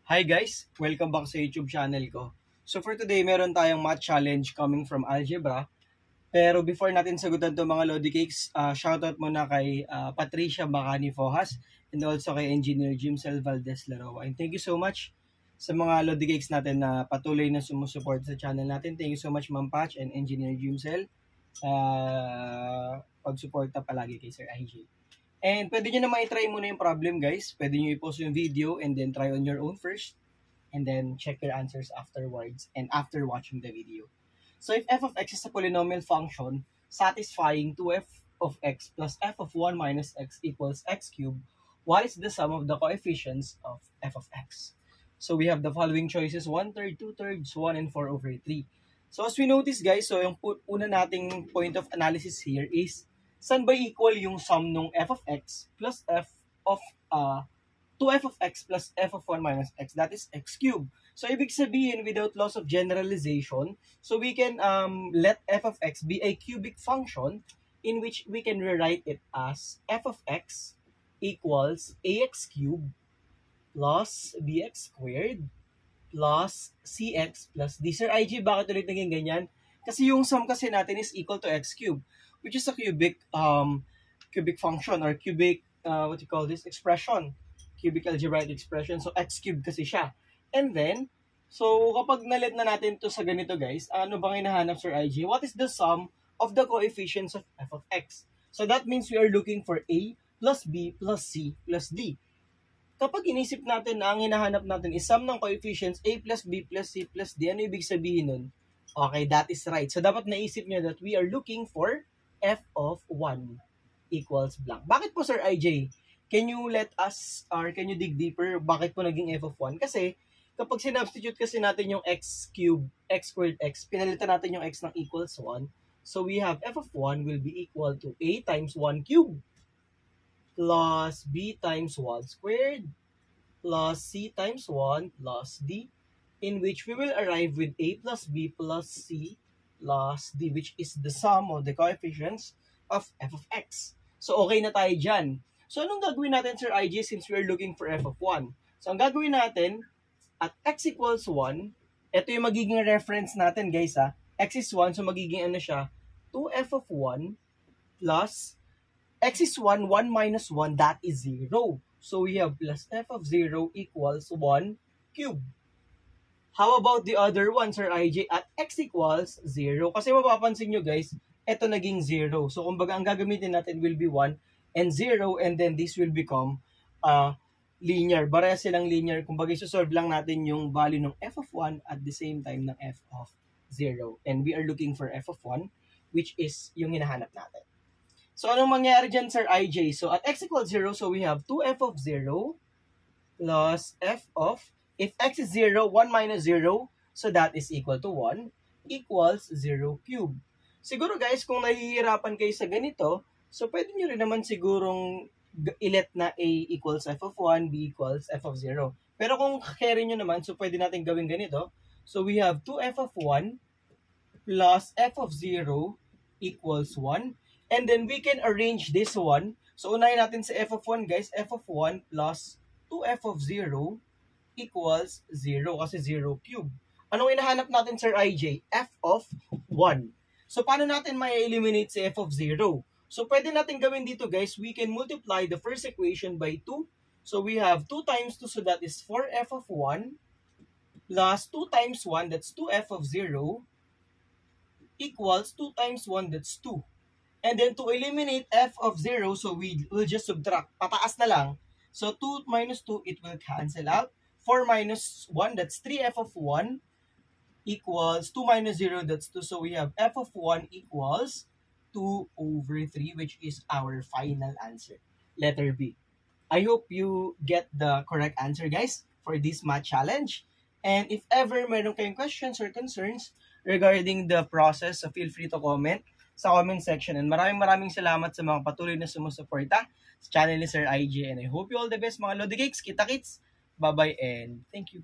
Hi guys! Welcome back sa YouTube channel ko. So for today, meron tayong math challenge coming from algebra. Pero before natin sagutan itong mga Lodi Cakes, shoutout muna kay Patricia Bacani Fojas and also kay Engineer Jimsel Valdez Laroa. And thank you so much sa mga Lodi Cakes natin na patuloy na sumusuport sa channel natin. Thank you so much Ma'am Patch and Engineer Jimsel. Pagsuporta palagi kay Sir IJ. And pwede nyo naman i-try muna yung problem guys. Pwede nyo i-post yung video and then try on your own first. And then check your answers afterwards and after watching the video. So if f of x is a polynomial function satisfying 2f of x plus f of 1 minus x equals x cubed, what is the sum of the coefficients of f of x? So we have the following choices, 1/3, 2/3, 1, and 4/3. So as we notice guys, so yung una nating point of analysis here is saan ba equal yung sum nung f of x plus f of 2f of x plus f of 1 minus x, that is x cubed. So ibig sabihin, without loss of generalization, so we can let f of x be a cubic function in which we can rewrite it as f of x equals ax cubed plus bx squared plus cx plus d. Sir IG, bakit ulit naging ganyan? Kasi yung sum kasi natin is equal to x cubed, which is a cubic function or cubic expression, cubic algebraic expression. So x cubed kasi siya. And then so kapag nalit na natin to sa ganito guys, ano bang hinahanap Sir IG? What is the sum of the coefficients of f of x? So that means we are looking for a plus b plus c plus d. Kapag inisip natin na ang hinahanap natin is sum ng coefficients a plus b plus c plus d, ano ibig sabihin nun? Okay, that is right. So dapat naisip nyo that we are looking for f of 1 equals blank. Bakit po Sir IJ? Can you let us, or can you dig deeper? Bakit po naging f of 1? Kasi kapag sinubstitute kasi natin yung x cubed, x squared x, pinalitan natin yung x ng equals 1. So we have f of 1 will be equal to a times 1 cubed plus b times 1 squared plus c times 1 plus d, in which we will arrive with a plus b plus c plus d, which is the sum of the coefficients of f of x. So okay na tayo dyan. So anong gagawin natin Sir IG since we're looking for f of 1? So ang gagawin natin, at x equals 1, ito yung magiging reference natin guys ha. X is 1, so magiging ano siya, 2f of 1 plus x is 1, 1 minus 1, that is 0. So we have plus f of 0 equals 1 cubed. How about the other one, Sir IJ? At x equals 0. Kasi mapapansin nyo guys, ito naging 0. So kumbaga ang gagamitin natin will be 1 and 0, and then this will become linear. Bareha silang linear. Kumbaga isosolve lang natin yung value ng f of 1 at the same time ng f of 0. And we are looking for f of 1, which is yung hinahanap natin. So anong mangyayari dyan Sir IJ? So at x equals 0, so we have 2f of 0 plus f of, if x is 0, 1 minus 0, so that is equal to 1, equals 0 cubed. Siguro guys, kung nahihirapan kayo sa ganito, so pwede nyo rin naman sigurong ilet na a equals f of 1, b equals f of 0. Pero kung carry nyo naman, so pwede natin gawin ganito. So we have 2f of 1 plus f of 0 equals 1. And then we can arrange this one. So unahin natin sa f of 1 guys, f of 1 plus 2f of 0 equals 0 kasi 0 cubed. Anong hinahanap natin Sir IJ? F of 1. So paano natin ma-eliminate si f of 0? So pwede natin gawin dito guys, we can multiply the first equation by 2. So we have 2 times 2, so that is 4f of 1 plus 2 times 1, that's 2f of 0 equals 2 times 1, that's 2. And then to eliminate f of 0, so we will just subtract. Pataas na lang. So 2 minus 2, it will cancel out. 4 minus 1, that's 3f of 1 equals 2 minus 0, that's 2. So we have f of 1 equals 2/3, which is our final answer. Letter B. I hope you get the correct answer guys for this math challenge. And if ever meron kayong questions or concerns regarding the process, so feel free to comment sa comment section. And maraming salamat sa mga patuloy na sumusuporta sa channel ni Sir IJ. And I hope you all the best mga Lodi Cakes. Kita-kits. Bye-bye and thank you.